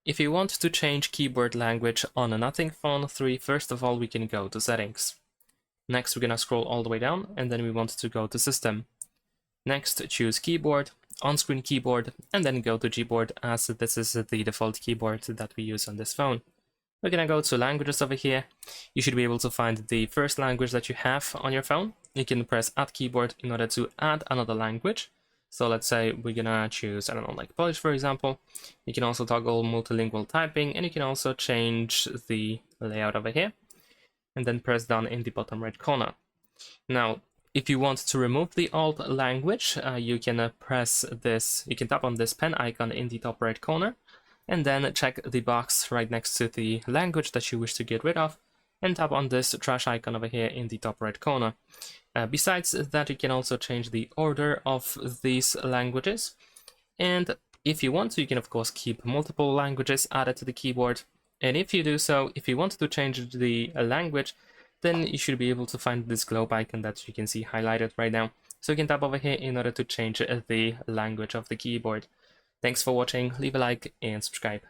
If you want to change keyboard language on a Nothing Phone 3, first of all, we can go to Settings. Next, we're going to scroll all the way down, and then we want to go to System. Next, choose Keyboard, on-screen keyboard, and then go to Gboard, as this is the default keyboard that we use on this phone. We're going to go to Languages over here. You should be able to find the first language that you have on your phone. You can press Add Keyboard in order to add another language. So let's say we're gonna choose, I don't know, like Polish, for example. You can also toggle multilingual typing, and you can also change the layout over here, and then press down in the bottom right corner. Now, if you want to remove the old language, you can press this, you can tap on this pen icon in the top right corner, and then check the box right next to the language that you wish to get rid of, and tap on this trash icon over here in the top right corner. Besides that, you can also change the order of these languages, and if you want to, you can of course keep multiple languages added to the keyboard, and if you do so, if you want to change the language, then you should be able to find this globe icon that you can see highlighted right now. So you can tap over here in order to change the language of the keyboard. Thanks for watching, leave a like and subscribe.